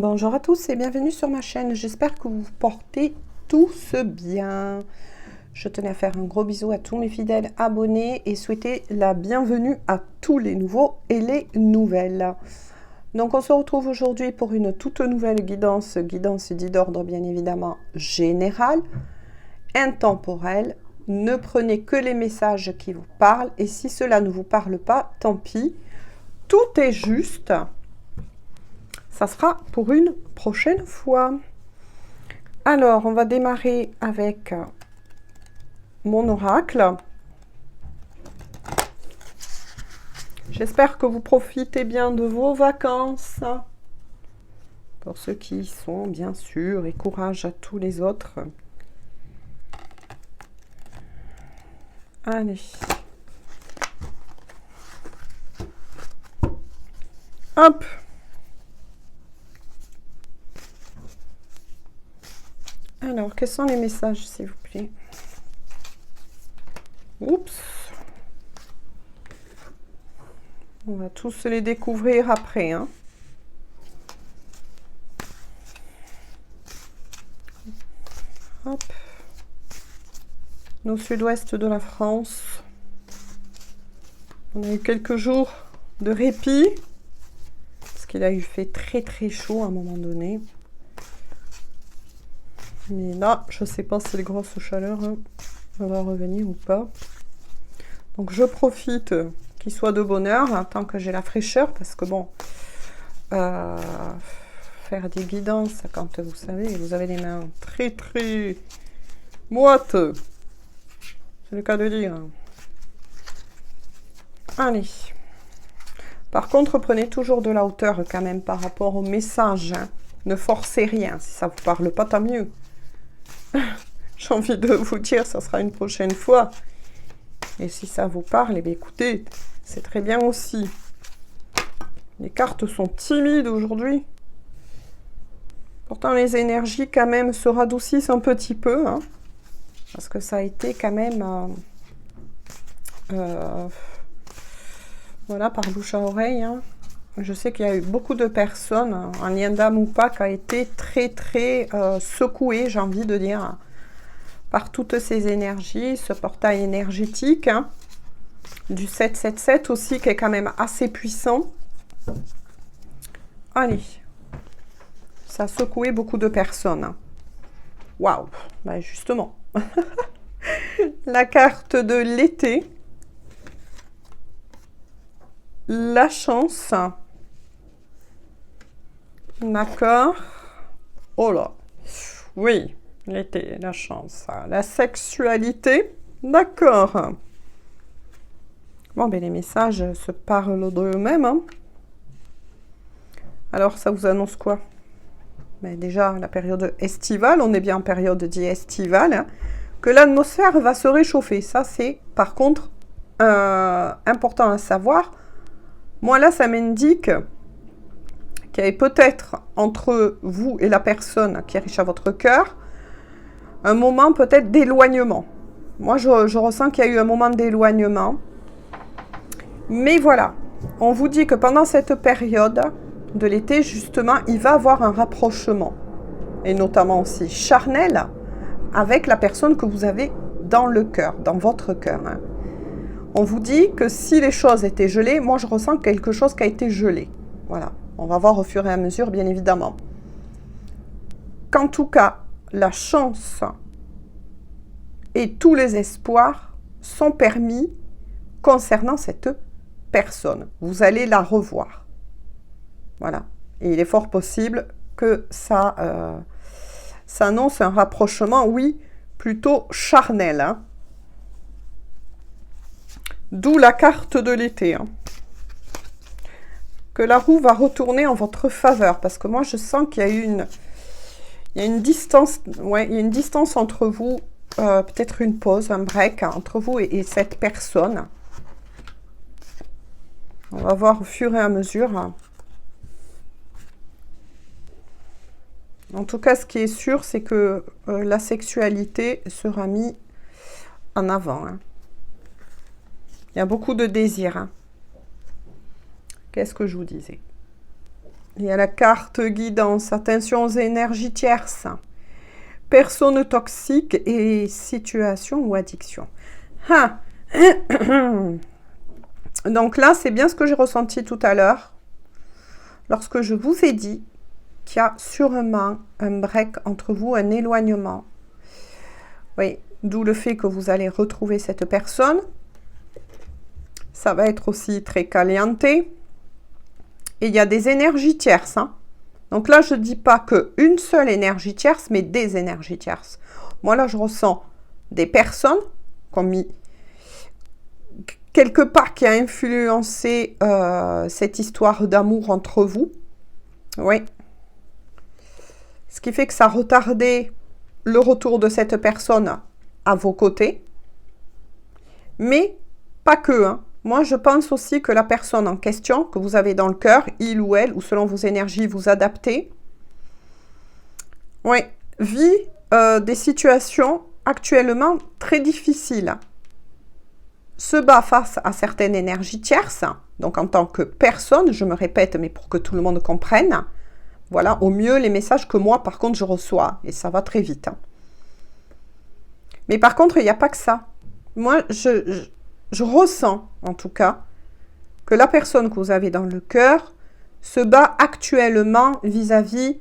Bonjour à tous et bienvenue sur ma chaîne. J'espère que vous portez tous bien. Je tenais à faire un gros bisou à tous mes fidèles abonnés et souhaiter la bienvenue à tous les nouveaux et les nouvelles. Donc on se retrouve aujourd'hui pour une toute nouvelle guidance dit d'ordre bien évidemment général, intemporel. Ne prenez que les messages qui vous parlent et si cela ne vous parle pas, tant pis. Tout est juste. Ça sera pour une prochaine fois. Alors, on va démarrer avec mon oracle. J'espère que vous profitez bien de vos vacances. Pour ceux qui y sont, bien sûr, et courage à tous les autres. Allez. Hop. Alors, quels sont les messages, s'il vous plaît? Oups. On va tous les découvrir après, hein. Hop. Au sud-ouest de la France. On a eu quelques jours de répit. Parce qu'il a eu fait très chaud à un moment donné. Mais là, je sais pas si les grosses chaleurs hein, va revenir ou pas. Donc je profite qu'il soit de bonne heure hein, tant que j'ai la fraîcheur. Parce que bon, faire des guidances quand vous savez, vous avez les mains très moites. C'est le cas de dire. Allez. Par contre, prenez toujours de la hauteur quand même par rapport au message. Hein. Ne forcez rien. Si ça vous parle pas, tant mieux. J'ai envie de vous dire, ça sera une prochaine fois. Et si ça vous parle, eh bien, écoutez, c'est très bien aussi. Les cartes sont timides aujourd'hui. Pourtant, les énergies quand même se radoucissent un petit peu. Hein, parce que ça a été quand même... voilà, par bouche à oreille. Hein. Je sais qu'il y a eu beaucoup de personnes, en lien d'âme ou pas, qui a été très secouées, j'ai envie de dire, par toutes ces énergies, ce portail énergétique, hein, du 777 aussi, qui est quand même assez puissant. Allez, ça a secoué beaucoup de personnes. Waouh, ben justement. La carte de l'été. La chance. D'accord. Oh là. Oui, l'été, la chance. La sexualité. D'accord. Bon, ben les messages se parlent d'eux-mêmes. Hein. Alors, ça vous annonce quoi? Ben, déjà, la période estivale. On est bien en période dite estivale. Hein, que l'atmosphère va se réchauffer. Ça, c'est par contre important à savoir. Moi, là, ça m'indique qu'il y avait peut-être entre vous et la personne qui est riche à votre cœur, un moment peut-être d'éloignement. Moi, je ressens qu'il y a eu un moment d'éloignement. Mais voilà, on vous dit que pendant cette période de l'été, justement, il va y avoir un rapprochement. Et notamment aussi charnel avec la personne que vous avez dans le cœur, dans votre cœur. Hein. On vous dit que si les choses étaient gelées, moi je ressens quelque chose qui a été gelé. Voilà, on va voir au fur et à mesure, bien évidemment. Qu'en tout cas, la chance et tous les espoirs sont permis concernant cette personne. Vous allez la revoir. Voilà. Et il est fort possible que ça s'annonce un rapprochement, oui, plutôt charnel. Hein. D'où la carte de l'été. Hein. Que la roue va retourner en votre faveur. Parce que moi, je sens qu'il y a une distance. Ouais, il y a une distance entre vous. Peut-être une pause, un break entre vous et cette personne. On va voir au fur et à mesure. En tout cas, ce qui est sûr, c'est que la sexualité sera mise en avant. Hein. Il y a beaucoup de désir. Hein. Qu'est-ce que je vous disais? Il y a la carte guidance. Attention aux énergies tierces. Personnes toxiques et situation ou addiction. Ah. Donc là, c'est bien ce que j'ai ressenti tout à l'heure. Lorsque je vous ai dit qu'il y a sûrement un break entre vous, un éloignement. Oui, d'où le fait que vous allez retrouver cette personne. Ça va être aussi très caliente. Et il y a des énergies tierces. Hein. Donc là, je ne dis pas qu'une seule énergie tierce, mais des énergies tierces. Moi, là, je ressens des personnes qui ont mis quelque part qui a influencé cette histoire d'amour entre vous. Oui. Ce qui fait que ça retardait le retour de cette personne à vos côtés. Mais pas que. Hein. Moi, je pense aussi que la personne en question, que vous avez dans le cœur, il ou elle, ou selon vos énergies, vous adaptez, oui, vit des situations actuellement très difficiles. Se bat face à certaines énergies tierces, donc en tant que personne, je me répète, mais pour que tout le monde comprenne, voilà, au mieux les messages que moi, par contre, je reçois, et ça va très vite. Hein. Mais par contre, il n'y a pas que ça. Moi, je ressens, en tout cas, que la personne que vous avez dans le cœur se bat actuellement vis-à-vis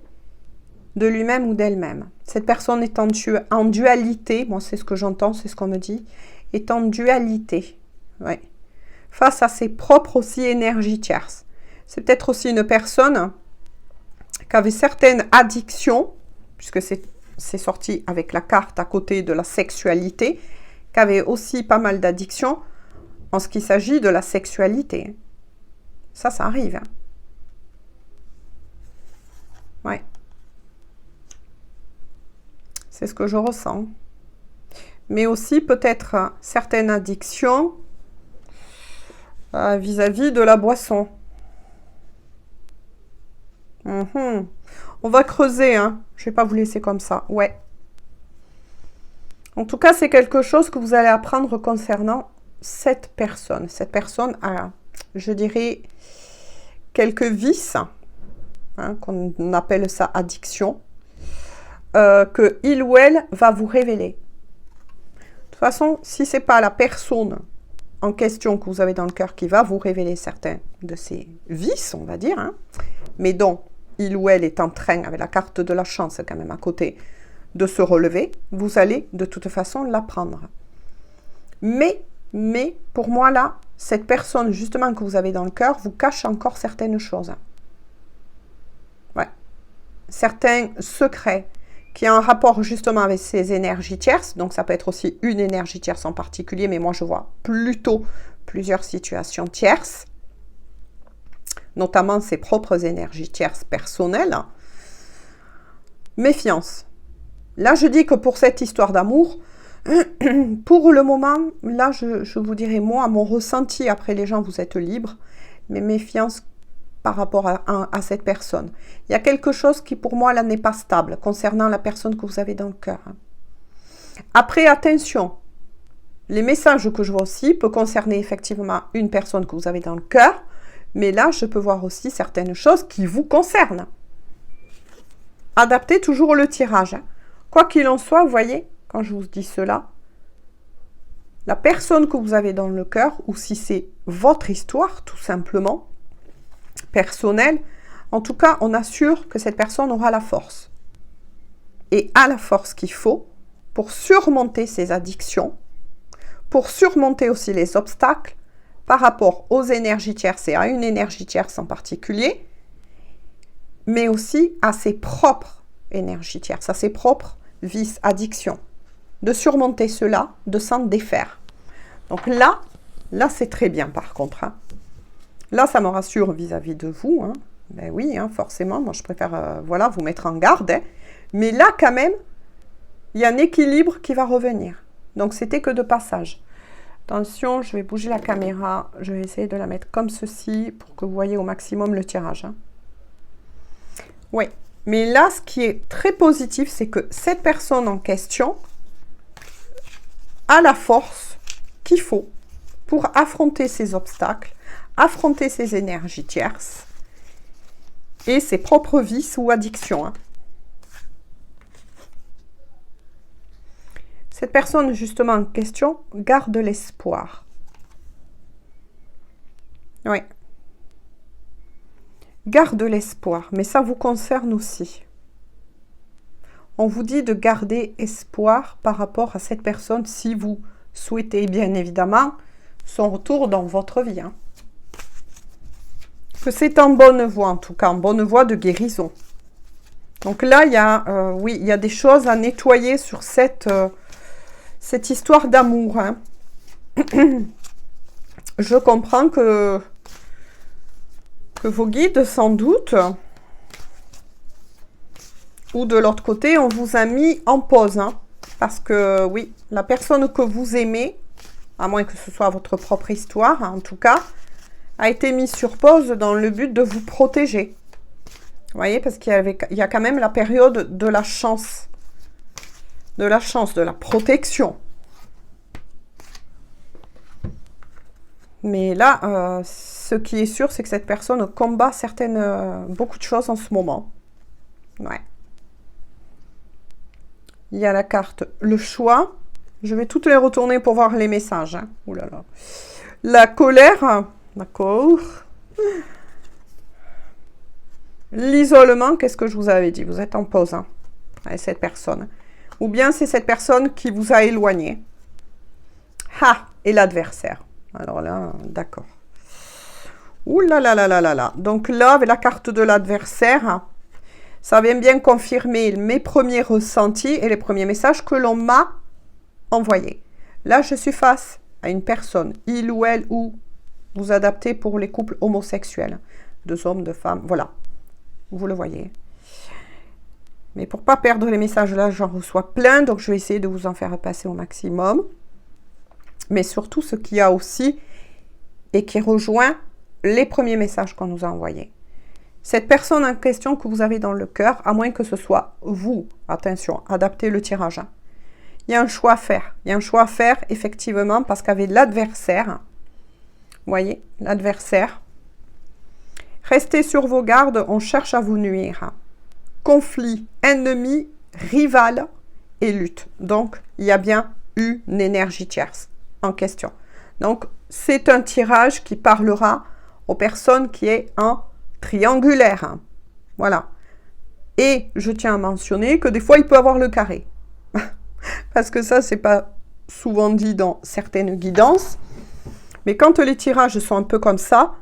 de lui-même ou d'elle-même. Cette personne est en dualité, moi c'est ce que j'entends, c'est ce qu'on me dit, est en dualité, ouais. Face à ses propres aussi énergies tierces. C'est peut-être aussi une personne qui avait certaines addictions, puisque c'est sorti avec la carte à côté de la sexualité, qui avait aussi pas mal d'addictions en ce qui s'agit de la sexualité. Ça arrive. Hein. Ouais. C'est ce que je ressens. Mais aussi peut-être certaines addictions vis-à-vis de la boisson. On va creuser, hein. Je ne vais pas vous laisser comme ça. Ouais. En tout cas, c'est quelque chose que vous allez apprendre concernant cette personne. Cette personne a, je dirais, quelques vices, hein, qu'on appelle ça addiction, que il ou elle va vous révéler. De toute façon, si ce n'est pas la personne en question que vous avez dans le cœur qui va vous révéler certains de ces vices, on va dire, hein, mais dont il ou elle est en train, avec la carte de la chance quand même à côté, de se relever, vous allez de toute façon l'apprendre. Mais pour moi là, cette personne justement que vous avez dans le cœur vous cache encore certaines choses. Ouais. Certains secrets qui ont un rapport justement avec ces énergies tierces. Donc ça peut être aussi une énergie tierce en particulier, mais moi je vois plutôt plusieurs situations tierces, notamment ses propres énergies tierces personnelles. Méfiance. Là je dis que pour cette histoire d'amour, pour le moment, là je vous dirais moi, mon ressenti, après les gens vous êtes libres, mais méfiance par rapport à cette personne. Il y a quelque chose qui pour moi là n'est pas stable concernant la personne que vous avez dans le cœur. Après, attention, les messages que je vois aussi peuvent concerner effectivement une personne que vous avez dans le cœur, mais là je peux voir aussi certaines choses qui vous concernent. Adaptez toujours le tirage. Quoi qu'il en soit, vous voyez, quand je vous dis cela, la personne que vous avez dans le cœur, ou si c'est votre histoire tout simplement, personnel, en tout cas, on assure que cette personne aura la force. Et a la force qu'il faut pour surmonter ses addictions, pour surmonter aussi les obstacles par rapport aux énergies tierces et à une énergie tierce en particulier, mais aussi à ses propres énergies tierces, à ses propres vices, addictions. De surmonter cela, de s'en défaire. Donc là c'est très bien par contre. Hein. Là, ça me rassure vis-à-vis de vous. Hein. Ben oui, hein, forcément, moi je préfère voilà, vous mettre en garde. Hein. Mais là, quand même, il y a un équilibre qui va revenir. Donc, c'était que de passage. Attention, je vais bouger la caméra. Je vais essayer de la mettre comme ceci pour que vous voyez au maximum le tirage. Hein. Oui, mais là, ce qui est très positif, c'est que cette personne en question a la force qu'il faut pour affronter ces obstacles, affronter ces énergies tierces et ses propres vices ou addictions. Hein. Cette personne, justement, en question, garde l'espoir. Oui. Garde l'espoir, mais ça vous concerne aussi. On vous dit de garder espoir par rapport à cette personne si vous souhaitez, bien évidemment, son retour dans votre vie. Hein. Que c'est en bonne voie, en tout cas, en bonne voie de guérison. Donc là, il y a, oui, il y a des choses à nettoyer sur cette histoire d'amour. Hein. Je comprends que vos guides, sans doute, ou de l'autre côté, on vous a mis en pause. Hein, parce que, oui, la personne que vous aimez, à moins que ce soit votre propre histoire, hein, en tout cas, a été mise sur pause dans le but de vous protéger. Vous voyez, parce qu'il y a quand même la période de la chance. De la protection. Mais là, ce qui est sûr, c'est que cette personne combat beaucoup de choses en ce moment. Ouais. Il y a la carte le choix. Je vais toutes les retourner pour voir les messages. Hein. Ouh là là. La colère. D'accord. L'isolement, qu'est-ce que je vous avais dit? Vous êtes en pause hein, avec cette personne. Ou bien c'est cette personne qui vous a éloigné. Ah, et l'adversaire. Alors là, d'accord. Ouh là là là là là là. Donc là, avec la carte de l'adversaire, ça vient bien confirmer mes premiers ressentis et les premiers messages que l'on m'a envoyés. Là, je suis face à une personne, il ou elle, ou vous adaptez pour les couples homosexuels. 2 hommes, 2 femmes, voilà. Vous le voyez. Mais pour ne pas perdre les messages là, j'en reçois plein, donc je vais essayer de vous en faire passer au maximum. Mais surtout, ce qu'il y a aussi, et qui rejoint les premiers messages qu'on nous a envoyés. Cette personne en question que vous avez dans le cœur, à moins que ce soit vous, attention, adaptez le tirage. Hein. Il y a un choix à faire. Il y a un choix à faire, effectivement, parce qu'avec l'adversaire, vous voyez, l'adversaire, restez sur vos gardes, on cherche à vous nuire. Conflit, ennemi, rival et lutte. Donc, il y a bien une énergie tierce en question. Donc, c'est un tirage qui parlera aux personnes qui est en triangulaire. Voilà. Et je tiens à mentionner que des fois, il peut avoir le carré. Parce que ça, c'est pas souvent dit dans certaines guidances. Mais quand les tirages sont un peu comme ça,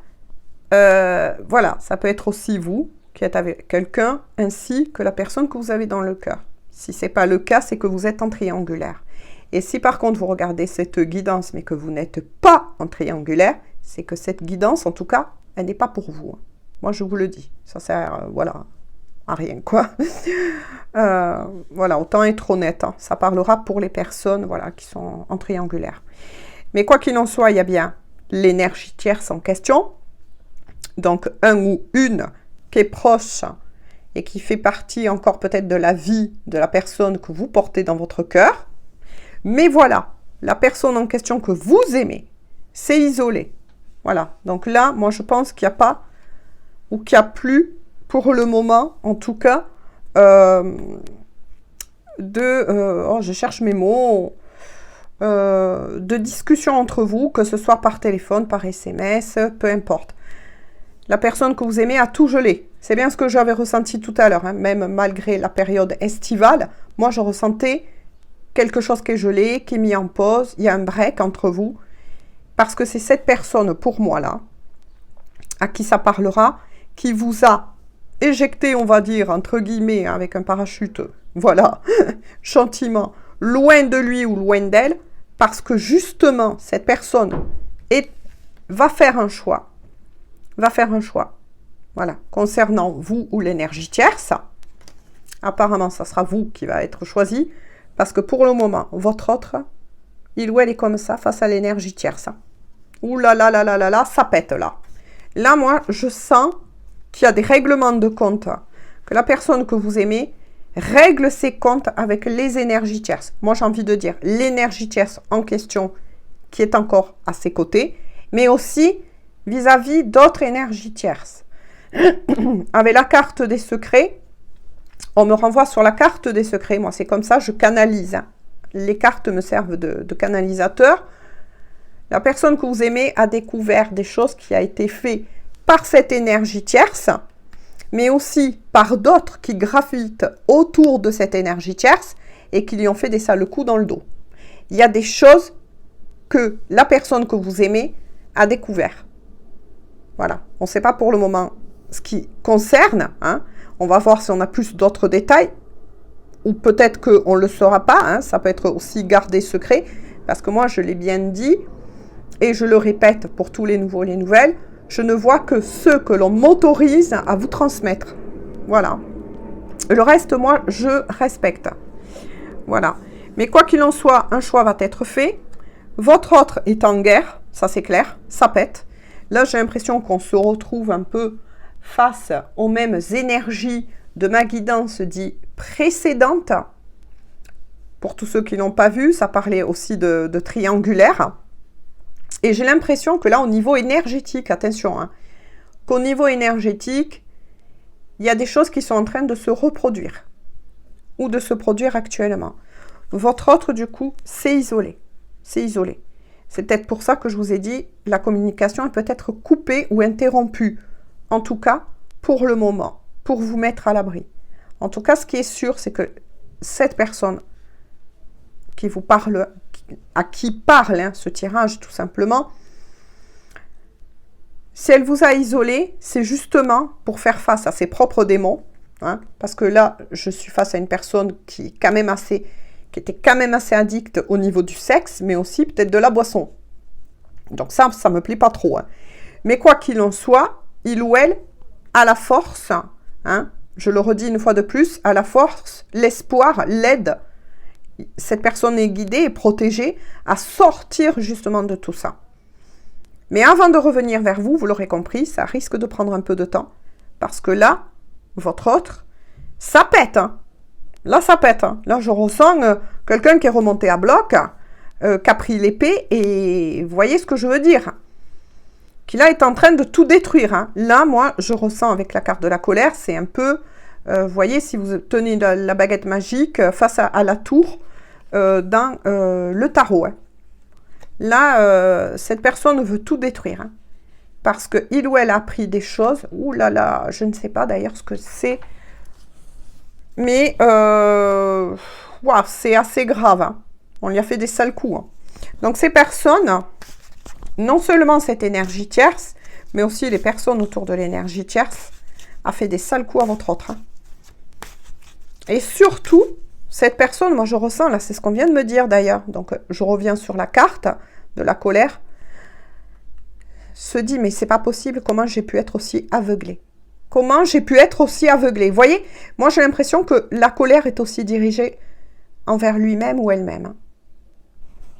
voilà, ça peut être aussi vous qui êtes avec quelqu'un, ainsi que la personne que vous avez dans le cœur. Si ce n'est pas le cas, c'est que vous êtes en triangulaire. Et si par contre vous regardez cette guidance, mais que vous n'êtes pas en triangulaire, c'est que cette guidance, en tout cas, elle n'est pas pour vous. Moi, je vous le dis. Ça sert, voilà, à rien, quoi. Voilà, autant être honnête. Hein. Ça parlera pour les personnes, voilà, qui sont en triangulaire. Mais quoi qu'il en soit, il y a bien l'énergie tierce en question. Donc, un ou une qui est proche et qui fait partie encore peut-être de la vie de la personne que vous portez dans votre cœur. Mais voilà, la personne en question que vous aimez, c'est isolé. Voilà, donc là, moi je pense qu'il n'y a pas, ou qu'il n'y a plus, pour le moment, en tout cas, oh, je cherche mes mots, de discussion entre vous, que ce soit par téléphone, par SMS, peu importe. La personne que vous aimez a tout gelé. C'est bien ce que j'avais ressenti tout à l'heure, hein. Même malgré la période estivale, moi je ressentais quelque chose qui est gelé, qui est mis en pause, il y a un break entre vous, parce que c'est cette personne, pour moi là, à qui ça parlera, qui vous a éjecté, on va dire, entre guillemets, avec un parachute, voilà, gentiment, loin de lui ou loin d'elle, parce que justement, cette personne va faire un choix, voilà, concernant vous ou l'énergie tierce. Apparemment, ça sera vous qui va être choisi, parce que pour le moment, votre autre, il ou elle est comme ça face à l'énergie tierce. Ouh là là là là là là, ça pète là. Là, moi, je sens qu'il y a des règlements de compte, que la personne que vous aimez règle ses comptes avec les énergies tierces. Moi, j'ai envie de dire l'énergie tierce en question qui est encore à ses côtés, mais aussi vis-à-vis d'autres énergies tierces. Avec la carte des secrets, on me renvoie sur la carte des secrets. Moi, c'est comme ça, je canalise. Hein. Les cartes me servent de canalisateur. La personne que vous aimez a découvert des choses qui a été fait par cette énergie tierce, mais aussi par d'autres qui gravitent autour de cette énergie tierce et qui lui ont fait des sales coups dans le dos. Il y a des choses que la personne que vous aimez a découvert. Voilà, on ne sait pas pour le moment ce qui concerne. Hein. On va voir si on a plus d'autres détails, ou peut-être qu'on ne le saura pas. Hein. Ça peut être aussi gardé secret, parce que moi, je l'ai bien dit, et je le répète pour tous les nouveaux et les nouvelles, je ne vois que ceux que l'on m'autorise à vous transmettre. Voilà. Le reste, moi, je respecte. Voilà. Mais quoi qu'il en soit, un choix va être fait. Votre autre est en guerre, ça c'est clair, ça pète. Là, j'ai l'impression qu'on se retrouve un peu face aux mêmes énergies de ma guidance dit précédente. Pour tous ceux qui n'ont pas vu, ça parlait aussi de triangulaire. Et j'ai l'impression que là, au niveau énergétique, attention, hein, qu'au niveau énergétique, il y a des choses qui sont en train de se reproduire ou de se produire actuellement. Votre autre, du coup, c'est isolé. C'est isolé. C'est peut-être pour ça que je vous ai dit, la communication est peut-être coupée ou interrompue. En tout cas, pour le moment, pour vous mettre à l'abri. En tout cas, ce qui est sûr, c'est que cette personne qui vous parle, à qui parle hein, ce tirage tout simplement, si elle vous a isolé, c'est justement pour faire face à ses propres démons. Hein, parce que là, je suis face à une personne qui est quand même assez... qui était quand même assez addict au niveau du sexe, mais aussi peut-être de la boisson. Donc ça ne me plaît pas trop. Hein. Mais quoi qu'il en soit, il ou elle a la force, hein, je le redis une fois de plus, a la force, l'espoir, l'aide. Cette personne est guidée et protégée à sortir justement de tout ça. Mais avant de revenir vers vous, vous l'aurez compris, ça risque de prendre un peu de temps. Parce que là, votre autre, ça pète, hein. Là, ça pète. Hein. Là, je ressens quelqu'un qui est remonté à bloc, qui a pris l'épée, et vous voyez ce que je veux dire. Qui là est en train de tout détruire. Hein. Là, moi, je ressens avec la carte de la colère, c'est un peu, vous voyez, si vous tenez la baguette magique face à la tour dans le tarot. Hein. Là, cette personne veut tout détruire. Hein. Parce qu'il ou elle a appris des choses. Ouh là là, je ne sais pas d'ailleurs ce que c'est. Mais wow, c'est assez grave. Hein. On lui a fait des sales coups. Hein. Donc ces personnes, non seulement cette énergie tierce, mais aussi les personnes autour de l'énergie tierce, a fait des sales coups à votre autre. Hein. Et surtout, cette personne, moi je ressens, là c'est ce qu'on vient de me dire d'ailleurs, donc je reviens sur la carte de la colère, se dit mais c'est pas possible, comment j'ai pu être aussi aveuglée? Comment j'ai pu être aussi aveuglée? Vous voyez, moi j'ai l'impression que la colère est aussi dirigée envers lui-même ou elle-même. Hein.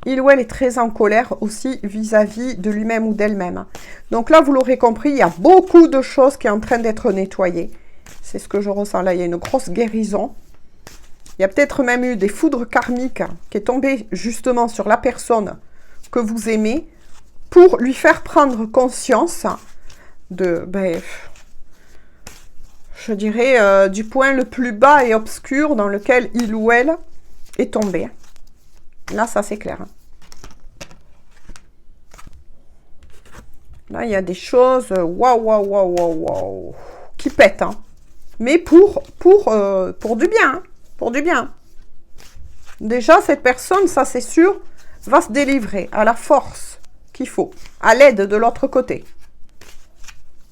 Il ou elle est très en colère aussi vis-à-vis de lui-même ou d'elle-même. Donc là, vous l'aurez compris, il y a beaucoup de choses qui sont en train d'être nettoyées. C'est ce que je ressens là, il y a une grosse guérison. Il y a peut-être même eu des foudres karmiques qui sont tombées justement sur la personne que vous aimez pour lui faire prendre conscience de... je dirais, du point le plus bas et obscur dans lequel il ou elle est tombé. Là, ça c'est clair. Là, il y a des choses, waouh, qui pètent. Hein. Mais pour du bien. Hein, pour du bien. Déjà, cette personne, ça c'est sûr, va se délivrer à la force qu'il faut, à l'aide de l'autre côté.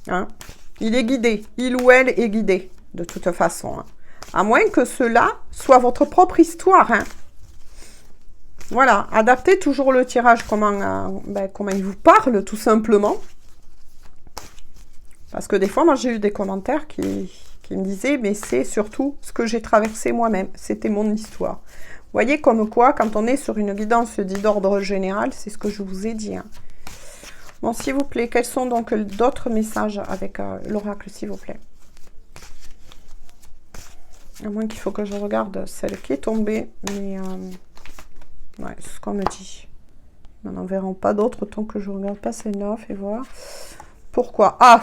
Hein. Il est guidé, il ou elle est guidé, de toute façon. Hein. À moins que cela soit votre propre histoire. Hein. Voilà, adaptez toujours le tirage, comment il vous parle, tout simplement. Parce que des fois, moi, j'ai eu des commentaires qui me disaient, mais c'est surtout ce que j'ai traversé moi-même. C'était mon histoire. Vous voyez, comme quoi, quand on est sur une guidance dite d'ordre général, c'est ce que je vous ai dit. Hein. Bon, s'il vous plaît, quels sont donc d'autres messages avec l'oracle, s'il vous plaît? À moins qu'il faut que je regarde celle qui est tombée, mais... ouais, c'est ce qu'on me dit. Nous n'en verrons pas d'autres tant que je ne regarde pas celle-là. Fais voir. Pourquoi? Ah,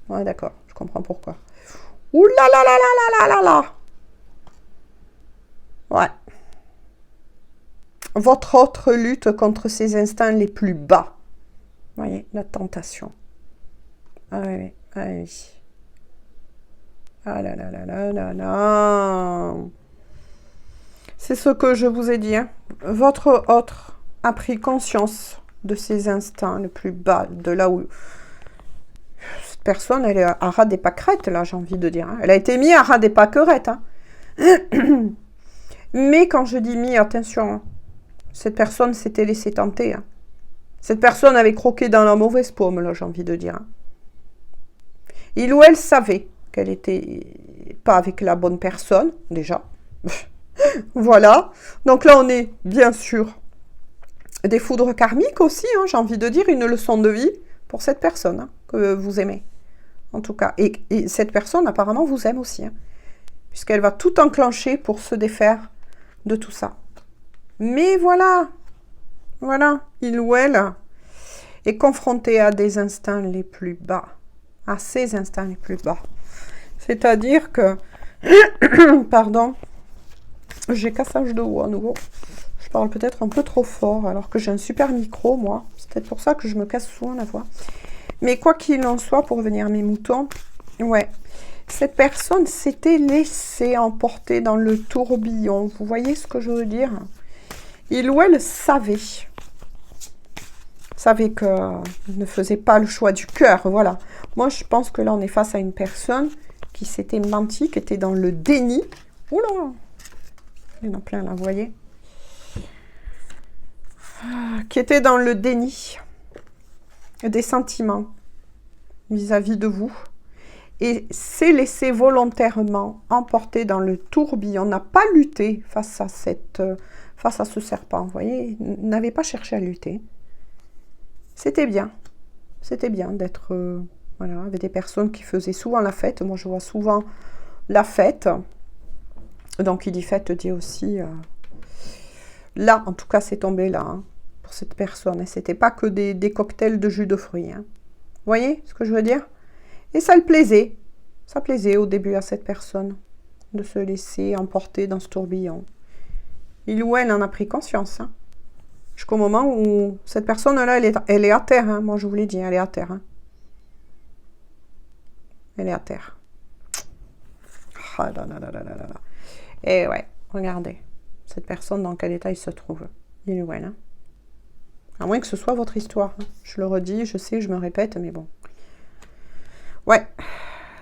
ouais, d'accord, je comprends pourquoi. Ouh là là là là là là là là. Ouais. Votre autre lutte contre ces instincts les plus bas. Vous voyez, la tentation. Ah oui, ah oui. Ah là là là là là là. C'est ce que je vous ai dit. Hein. Votre autre a pris conscience de ses instincts le plus bas, de là où cette personne, elle est à ras des pâquerettes, là, j'ai envie de dire. Hein. Elle a été mise à ras des pâquerettes. Hein. Mais quand je dis mis, attention, hein, cette personne s'était laissée tenter. Hein. Cette personne avait croqué dans la mauvaise pomme, là, j'ai envie de dire. Hein. Il ou elle savait qu'elle était pas avec la bonne personne, déjà. Voilà. Donc là, on est, bien sûr, des foudres karmiques aussi, hein, j'ai envie de dire, une leçon de vie pour cette personne hein, que vous aimez. En tout cas. Et cette personne, apparemment, vous aime aussi. Hein, puisqu'elle va tout enclencher pour se défaire de tout ça. Mais voilà. Voilà. Il ou elle est confronté à des instincts les plus bas. À ses instincts les plus bas. C'est-à-dire que... Pardon. J'ai cassage de haut à nouveau. Je parle peut-être un peu trop fort, alors que j'ai un super micro, moi. C'est peut-être pour ça que je me casse souvent la voix. Mais quoi qu'il en soit, pour revenir à mes moutons, ouais, cette personne s'était laissée emporter dans le tourbillon. Vous voyez ce que je veux dire? Il ou elle savait que ne faisait pas le choix du cœur, voilà. Moi, je pense que là, on est face à une personne qui s'était menti, qui était dans le déni. Oula! Il y en a plein là, vous voyez? Qui était dans le déni des sentiments vis-à-vis de vous et s'est laissé volontairement emporter dans le tourbillon, n'a pas lutté face à ce serpent, vous voyez, n'avait pas cherché à lutter. C'était bien d'être voilà, avec des personnes qui faisaient souvent la fête. Moi, je vois souvent la fête. Donc, il dit fête, dit aussi... là, en tout cas, c'est tombé là, hein, pour cette personne. Et c'était pas que des cocktails de jus de fruits. Hein. Vous voyez ce que je veux dire? Et ça le plaisait. Ça plaisait au début à cette personne de se laisser emporter dans ce tourbillon. Il ou elle en a pris conscience. Hein. Jusqu'au moment où cette personne-là, elle est à terre. Hein. Moi, je vous l'ai dit, elle est à terre. Hein. Elle est à terre. Ah là là là là là là. Et ouais, regardez. Cette personne, dans quel état il se trouve? Il ou elle. Hein. À moins que ce soit votre histoire. Hein. Je le redis, je sais, je me répète, mais bon. Ouais.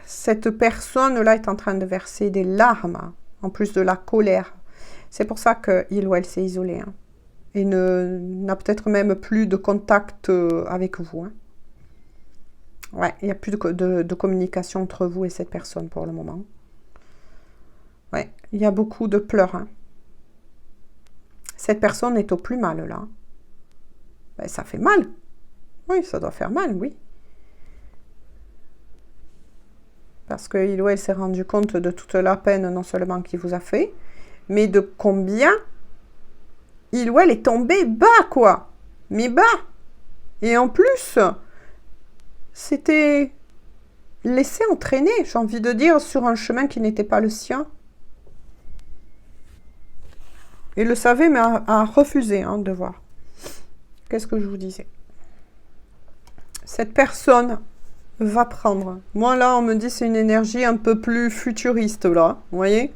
Cette personne-là est en train de verser des larmes, en plus de la colère. C'est pour ça qu'il ou elle s'est isolé. Hein. Et n'a peut-être même plus de contact avec vous. Hein. Ouais, il n'y a plus de communication entre vous et cette personne pour le moment. Ouais, il y a beaucoup de pleurs. Hein. Cette personne est au plus mal, là. Ben, ça fait mal. Oui, ça doit faire mal, oui. Parce qu'il ou elle s'est rendu compte de toute la peine, non seulement qu'il vous a fait, mais de combien il ou elle est tombé bas, quoi. Mais bas. Et en plus, c'était laissé entraîner, j'ai envie de dire, sur un chemin qui n'était pas le sien. Il le savait, mais a refusé hein, de voir. Qu'est-ce que je vous disais? Cette personne va prendre. Moi, là, on me dit c'est une énergie un peu plus futuriste, là. Vous voyez?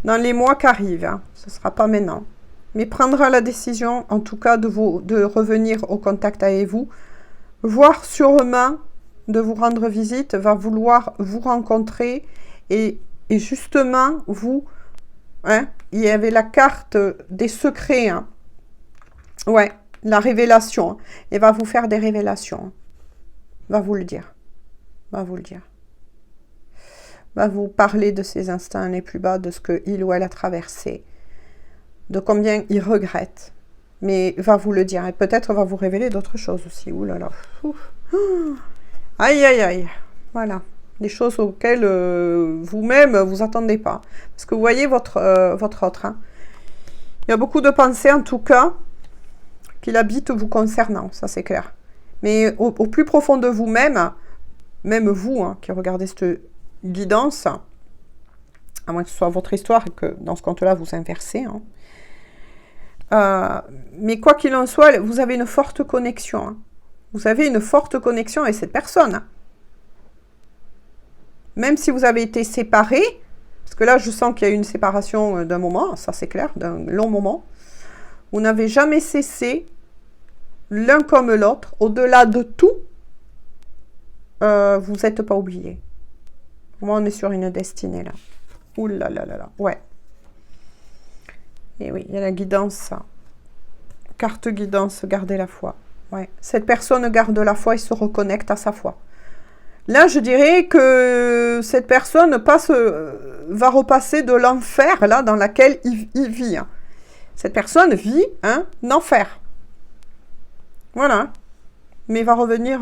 Dans les mois qui arrivent. Hein. Ce ne sera pas maintenant. Mais prendra la décision, en tout cas, de revenir au contact avec vous. Voire sûrement de vous rendre visite, va vouloir vous rencontrer. Et justement, vous... Hein, il y avait la carte des secrets. Hein. Ouais, la révélation. Hein. Et va vous faire des révélations. Hein. Va vous le dire. Va vous le dire. Va vous parler de ses instincts les plus bas, de ce qu'il ou elle a traversé. De combien il regrette. Mais va vous le dire. Et peut-être va vous révéler d'autres choses aussi. Ouh là là. Ouf. Aïe, aïe, aïe. Voilà. Des choses auxquelles vous-même vous attendez pas. Parce que vous voyez votre autre. Hein. Il y a beaucoup de pensées, en tout cas, qu'il habite vous concernant. Ça, c'est clair. Mais au plus profond de vous-même, même vous hein, qui regardez cette guidance, à moins que ce soit votre histoire et que dans ce compte-là, vous inversez. Hein. Mais quoi qu'il en soit, vous avez une forte connexion. Hein. Vous avez une forte connexion avec cette personne. Hein. Même si vous avez été séparés, parce que là, je sens qu'il y a eu une séparation d'un moment, ça c'est clair, d'un long moment, vous n'avez jamais cessé, l'un comme l'autre, au-delà de tout, vous n'êtes pas oubliés. Moi, on est sur une destinée là. Ouh là là là là, ouais. Et oui, il y a la guidance, ça. Carte guidance, gardez la foi. Ouais. Cette personne garde la foi et se reconnecte à sa foi. Là, je dirais que cette personne va repasser de l'enfer là dans lequel il vit. Hein. Cette personne vit un enfer. Voilà. Mais va revenir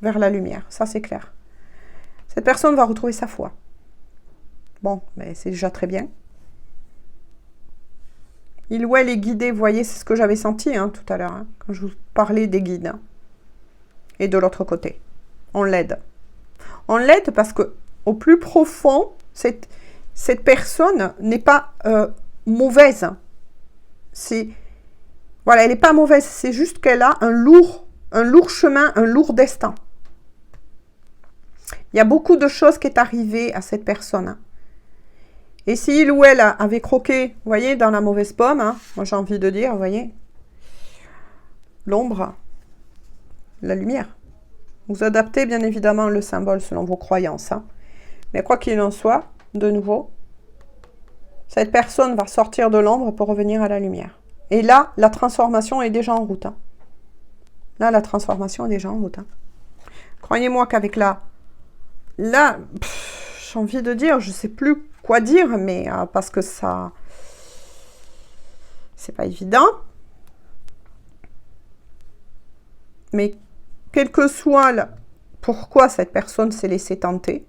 vers la lumière. Ça, c'est clair. Cette personne va retrouver sa foi. Bon, mais c'est déjà très bien. Il ou elle est guidé, vous voyez, c'est ce que j'avais senti hein, tout à l'heure, hein, quand je vous parlais des guides. Hein. Et de l'autre côté, on l'aide. On l'aide parce que au plus profond, cette personne n'est pas mauvaise. Voilà, elle n'est pas mauvaise, c'est juste qu'elle a un lourd chemin, un lourd destin. Il y a beaucoup de choses qui est arrivé à cette personne. Hein. Et si il ou elle avait croqué, vous voyez, dans la mauvaise pomme, hein, moi j'ai envie de dire, vous voyez, l'ombre, la lumière. Vous adaptez bien évidemment le symbole selon vos croyances. Hein. Mais quoi qu'il en soit, de nouveau, cette personne va sortir de l'ombre pour revenir à la lumière. Et là, la transformation est déjà en route. Hein. Là, la transformation est déjà en route. Hein. Croyez-moi qu'avec j'ai envie de dire, je ne sais plus quoi dire, mais parce que ça, c'est pas évident. Mais quel que soit pourquoi cette personne s'est laissée tenter,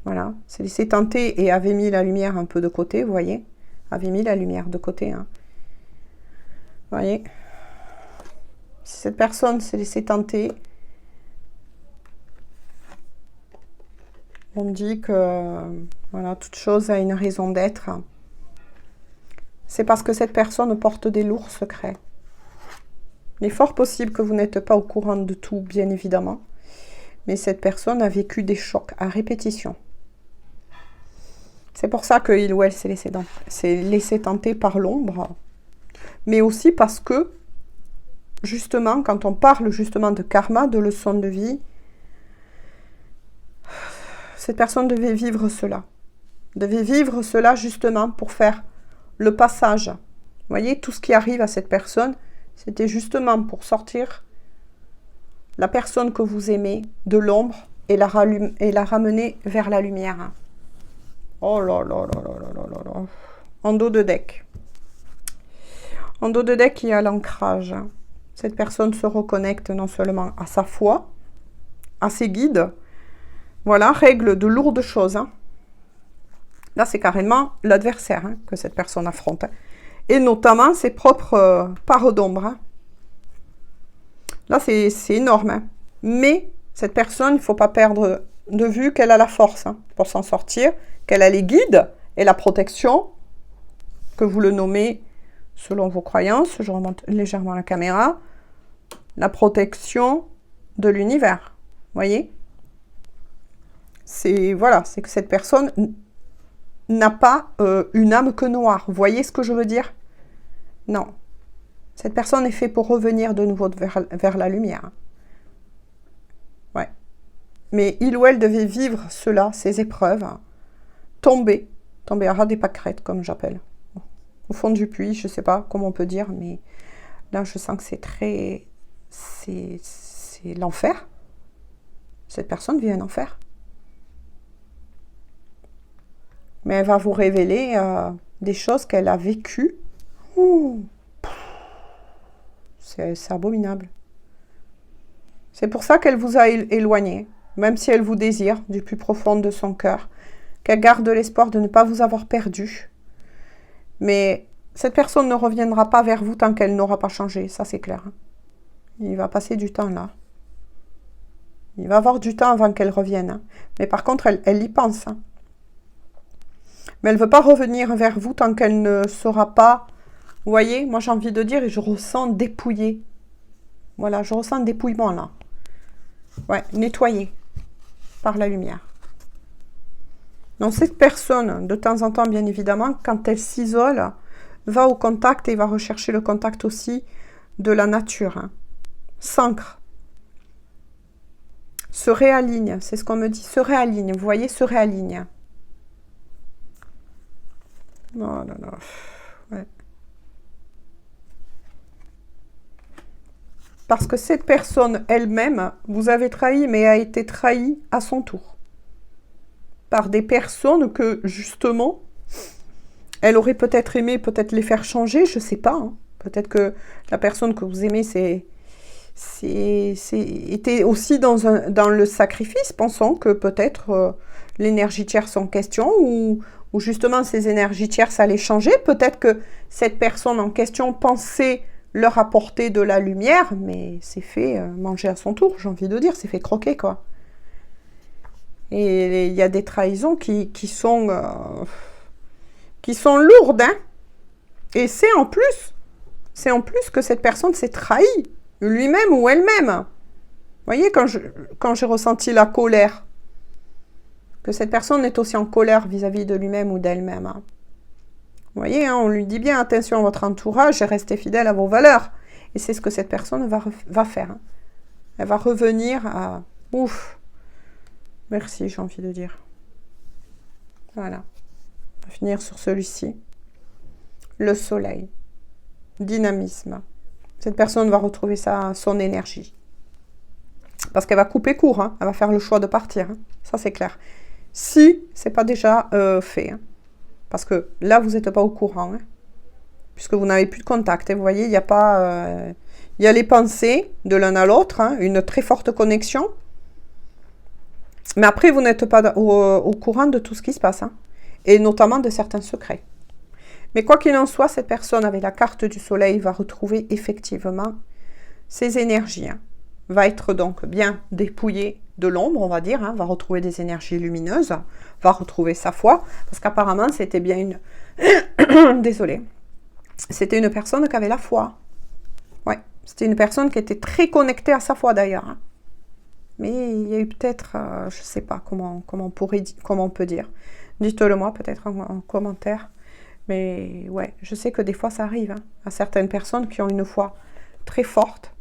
voilà, s'est laissée tenter et avait mis la lumière un peu de côté, vous voyez, avait mis la lumière de côté, hein. Vous voyez, si cette personne s'est laissée tenter, on me dit que voilà, toute chose a une raison d'être. C'est parce que cette personne porte des lourds secrets. Il est fort possible que vous n'êtes pas au courant de tout, bien évidemment. Mais cette personne a vécu des chocs à répétition. C'est pour ça qu'il ou elle s'est laissé tenter par l'ombre. Mais aussi parce que, justement, quand on parle justement de karma, de leçons de vie, cette personne devait vivre cela. Devait vivre cela justement pour faire le passage. Vous voyez, tout ce qui arrive à cette personne, c'était justement pour sortir la personne que vous aimez de l'ombre et la ramener vers la lumière. Oh là là là là là là là. En dos de deck. En dos de deck, il y a l'ancrage. Cette personne se reconnecte non seulement à sa foi, à ses guides. Voilà, règle de lourdes choses. Hein. Là, c'est carrément l'adversaire hein, que cette personne affronte. Hein. Et notamment ses propres parts d'ombre. Hein. Là, c'est énorme. Hein. Mais cette personne, il ne faut pas perdre de vue qu'elle a la force hein, pour s'en sortir, qu'elle a les guides et la protection, que vous le nommez selon vos croyances. Je remonte légèrement la caméra. La protection de l'univers. Vous voyez ? Voilà, c'est que cette personne n'a pas une âme que noire. Vous voyez ce que je veux dire? Non. Cette personne est faite pour revenir de nouveau vers la lumière. Ouais. Mais il ou elle devait vivre cela, ces épreuves, tomber à ras des pâquerettes, comme j'appelle. Au fond du puits, je ne sais pas comment on peut dire, mais là, je sens que c'est l'enfer. Cette personne vit un enfer. Mais elle va vous révéler des choses qu'elle a vécues. C'est abominable. C'est pour ça qu'elle vous a éloigné, même si elle vous désire du plus profond de son cœur, qu'elle garde l'espoir de ne pas vous avoir perdu. Mais cette personne ne reviendra pas vers vous tant qu'elle n'aura pas changé, ça c'est clair. Il va passer du temps là. Il va avoir du temps avant qu'elle revienne. Hein. Mais par contre, elle y pense. Hein. Mais elle ne veut pas revenir vers vous tant qu'elle ne sera pas... Vous voyez, moi j'ai envie de dire, et je ressens dépouillé. Voilà, je ressens dépouillement là. Ouais, nettoyé par la lumière. Donc cette personne, de temps en temps, bien évidemment, quand elle s'isole, va au contact et va rechercher le contact aussi de la nature. Hein. S'ancre. Se réaligne, c'est ce qu'on me dit. Se réaligne, vous voyez, se réaligne. Oh là là. Ouais. Parce que cette personne elle-même, vous avez trahi, mais a été trahie à son tour. Par des personnes que, justement, elle aurait peut-être aimé peut-être les faire changer, je ne sais pas. Hein. Peut-être que la personne que vous aimez, était aussi dans le sacrifice, pensant que peut-être l'énergie tierce en question, ou justement ces énergies tierces allaient changer. Peut-être que cette personne en question pensait leur apporter de la lumière, mais c'est fait manger à son tour, j'ai envie de dire, c'est fait croquer, quoi. Et il y a des trahisons qui sont lourdes, hein. Et c'est en plus que cette personne s'est trahie, lui-même ou elle-même. Vous voyez, quand j'ai ressenti la colère, que cette personne est aussi en colère vis-à-vis de lui-même ou d'elle-même. Hein. Vous voyez, hein, on lui dit bien, attention à votre entourage et restez fidèle à vos valeurs. Et c'est ce que cette personne va faire. Hein. Elle va revenir à... Ouf. Merci, j'ai envie de dire. Voilà. On va finir sur celui-ci. Le soleil. Dynamisme. Cette personne va retrouver son énergie. Parce qu'elle va couper court. Hein. Elle va faire le choix de partir. Hein. Ça, c'est clair. Si ce n'est pas déjà fait. Hein. Parce que là, vous n'êtes pas au courant. Hein. Puisque vous n'avez plus de contact. Et vous voyez, il n'y a pas... il y a les pensées de l'un à l'autre. Hein, une très forte connexion. Mais après, vous n'êtes pas au courant de tout ce qui se passe. Hein, et notamment de certains secrets. Mais quoi qu'il en soit, cette personne avec la carte du soleil va retrouver effectivement ses énergies. Hein. Va être donc bien dépouillée de l'ombre, on va dire. Hein, va retrouver des énergies lumineuses. Va retrouver sa foi. Parce qu'apparemment, c'était bien une... Désolée. C'était une personne qui avait la foi. Ouais. C'était une personne qui était très connectée à sa foi d'ailleurs. Hein. Mais il y a eu peut-être, je ne sais pas comment on peut dire. Dites-le moi peut-être en commentaire. Mais ouais, je sais que des fois ça arrive hein, à certaines personnes qui ont une foi très forte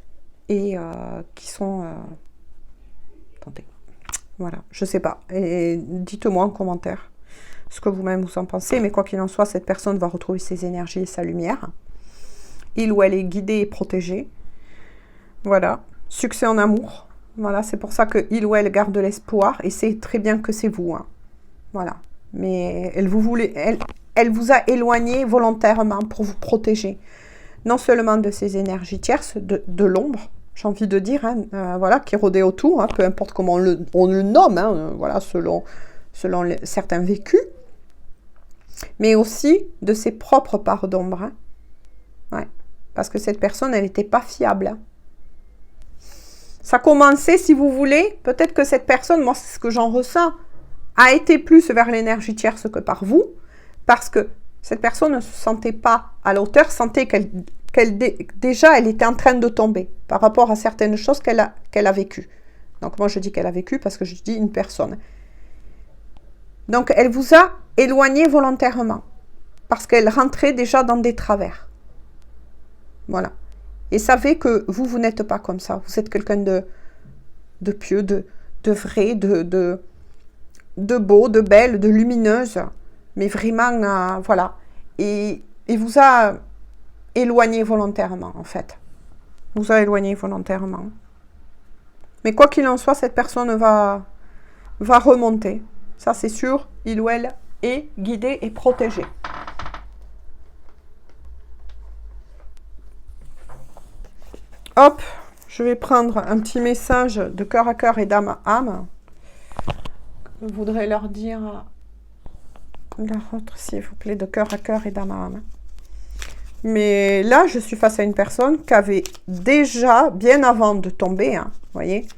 et qui sont tentées. Voilà, je sais pas. Et dites-moi en commentaire ce que vous-même vous en pensez. Mais quoi qu'il en soit, cette personne va retrouver ses énergies et sa lumière. Il ou elle est guidée et protégée. Voilà, succès en amour. Voilà, c'est pour ça que il ou elle garde l'espoir et c'est très bien que c'est vous. Hein. Voilà, mais elle vous a éloigné volontairement pour vous protéger. Non seulement de ces énergies tierces, de l'ombre, j'ai envie de dire, hein, voilà, qui rôdait autour, hein, peu importe comment on le nomme, hein, voilà, selon certains vécus, mais aussi de ses propres parts d'ombre. Hein. Ouais, parce que cette personne, elle n'était pas fiable. Hein. Ça commençait, si vous voulez, peut-être que cette personne, moi c'est ce que j'en ressens, a été plus vers l'énergie tierce que par vous, parce que cette personne ne se sentait pas à la hauteur, sentait déjà elle était en train de tomber par rapport à certaines choses qu'elle a vécues. Donc moi je dis qu'elle a vécu parce que je dis une personne. Donc elle vous a éloigné volontairement, parce qu'elle rentrait déjà dans des travers. Voilà. Et savez que vous n'êtes pas comme ça. Vous êtes quelqu'un de pieux, de vrai, de beau, de belle, de lumineuse. Mais vraiment, voilà. Et vous a éloigné volontairement, en fait. Vous a éloigné volontairement. Mais quoi qu'il en soit, cette personne va remonter. Ça, c'est sûr. Il ou elle est guidé et protégé. Hop, je vais prendre un petit message de cœur à cœur et d'âme à âme. Je voudrais leur dire la autre, s'il vous plaît, de cœur à cœur et d'âme à âme. Mais là, je suis face à une personne qui avait déjà, bien avant de tomber, hein, vous voyez,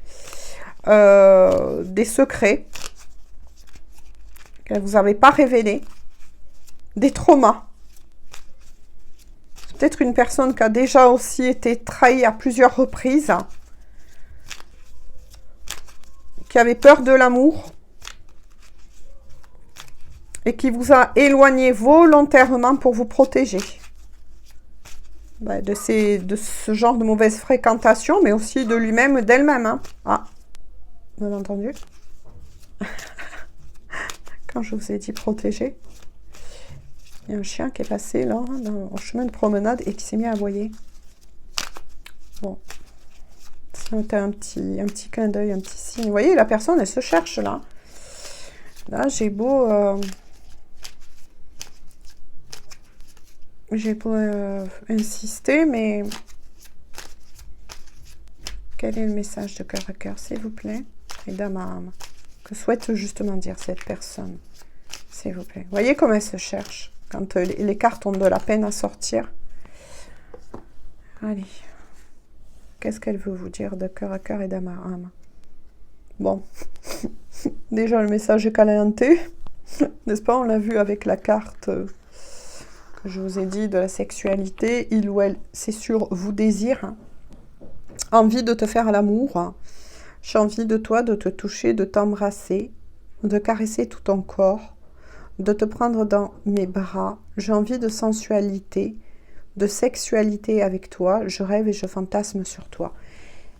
des secrets qu'elle ne vous avait pas révélés, des traumas. C'est peut-être une personne qui a déjà aussi été trahie à plusieurs reprises, qui avait peur de l'amour et qui vous a éloigné volontairement pour vous protéger de ce genre de mauvaise fréquentation, mais aussi de lui-même, d'elle-même. Hein. Ah, vous avez entendu? Quand je vous ai dit protéger, il y a un chien qui est passé là, au chemin de promenade et qui s'est mis à aboyer. Bon, c'était un petit clin d'œil, un petit signe. Vous voyez, la personne, elle se cherche là. Là, j'ai beau insister, mais quel est le message de cœur à cœur, s'il vous plaît? Et d'âme à âme. Que souhaite justement dire cette personne, s'il vous plaît? Vous voyez comme elle se cherche quand les cartes ont de la peine à sortir. Allez. Qu'est-ce qu'elle veut vous dire de cœur à cœur et d'âme à âme? Bon. Déjà, le message est calenté. N'est-ce pas? On l'a vu avec la carte que je vous ai dit de la sexualité. Il ou elle, c'est sûr, vous désire. Envie de te faire l'amour. J'ai envie de toi, de te toucher, de t'embrasser, de caresser tout ton corps, de te prendre dans mes bras. J'ai envie de sensualité, de sexualité avec toi. Je rêve et je fantasme sur toi.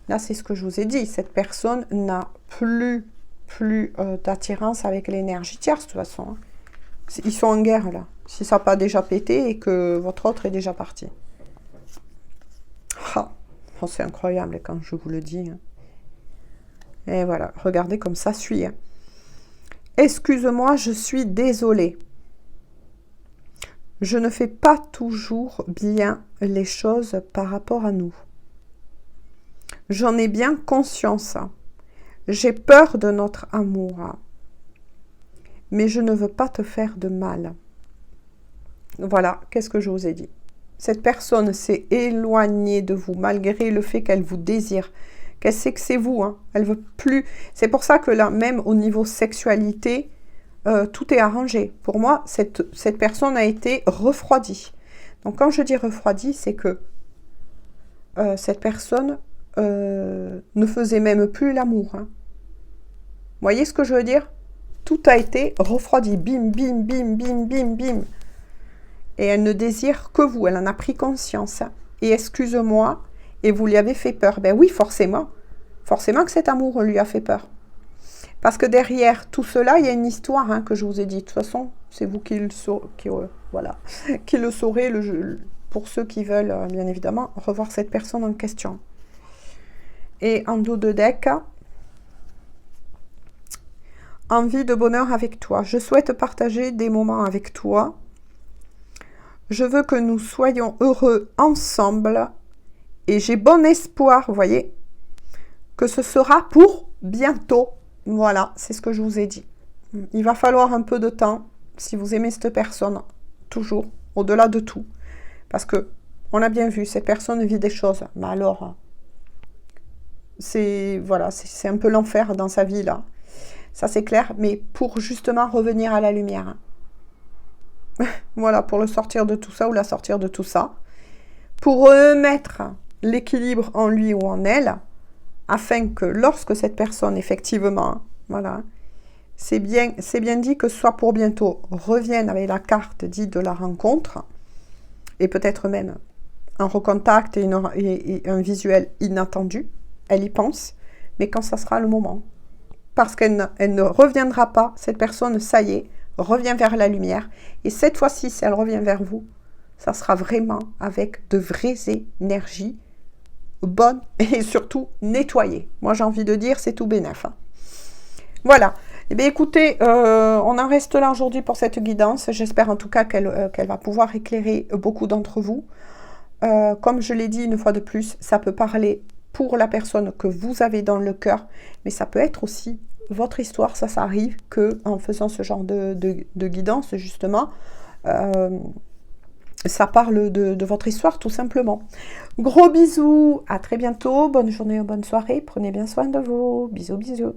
Là, c'est ce que je vous ai dit. Cette personne n'a plus d'attirance avec l'énergie tierce, de toute façon. Ils sont en guerre, là. Si ça n'a pas déjà pété et que votre autre est déjà parti. Ah, oh, c'est incroyable quand je vous le dis. Hein. Et voilà, regardez comme ça suit. Hein. Excuse-moi, je suis désolée. Je ne fais pas toujours bien les choses par rapport à nous. J'en ai bien conscience. J'ai peur de notre amour. Mais je ne veux pas te faire de mal. Voilà, qu'est-ce que je vous ai dit? Cette personne s'est éloignée de vous malgré le fait qu'elle vous désire. Qu'elle sait que c'est vous, hein. Elle veut plus. C'est pour ça que là, même au niveau sexualité, tout est arrangé. Pour moi, cette personne a été refroidie. Donc quand je dis refroidie, c'est que cette personne ne faisait même plus l'amour. Hein. Vous voyez ce que je veux dire? Tout a été refroidi. Bim, bim, bim, bim, bim, bim. Et elle ne désire que vous. Elle en a pris conscience. Et excuse-moi, et vous lui avez fait peur. Ben oui, forcément. Forcément que cet amour lui a fait peur. Parce que derrière tout cela, il y a une histoire hein, que je vous ai dit. De toute façon, c'est vous qui le saurez pour ceux qui veulent, bien évidemment, revoir cette personne en question. Et en dos de deck, envie de bonheur avec toi. Je souhaite partager des moments avec toi. Je veux que nous soyons heureux ensemble. Et j'ai bon espoir, vous voyez, que ce sera pour bientôt. Voilà, c'est ce que je vous ai dit. Il va falloir un peu de temps, si vous aimez cette personne, toujours, au-delà de tout. Parce que, on a bien vu, cette personne vit des choses. Mais alors, c'est un peu l'enfer dans sa vie, là. Ça, c'est clair, mais pour justement revenir à la lumière. Voilà, pour le sortir de tout ça ou la sortir de tout ça. Pour remettre l'équilibre en lui ou en elle, afin que lorsque cette personne, effectivement, voilà, c'est bien dit que ce soit pour bientôt, revienne avec la carte dite de la rencontre, et peut-être même un recontact et un visuel inattendu, elle y pense, mais quand ça sera le moment. Parce qu'elle ne reviendra pas, cette personne, ça y est, revient vers la lumière, et cette fois-ci, si elle revient vers vous, ça sera vraiment avec de vraies énergies, bonnes et surtout nettoyées. Moi, j'ai envie de dire, c'est tout bénef. Hein. Voilà. Eh bien, écoutez, on en reste là aujourd'hui pour cette guidance. J'espère en tout cas qu'elle va pouvoir éclairer beaucoup d'entre vous. Comme je l'ai dit une fois de plus, ça peut parler pour la personne que vous avez dans le cœur, mais ça peut être aussi votre histoire. Ça arrive que en faisant ce genre de guidance, justement, ça parle de votre histoire, tout simplement. Gros bisous, à très bientôt, bonne journée ou bonne soirée, prenez bien soin de vous, bisous, bisous.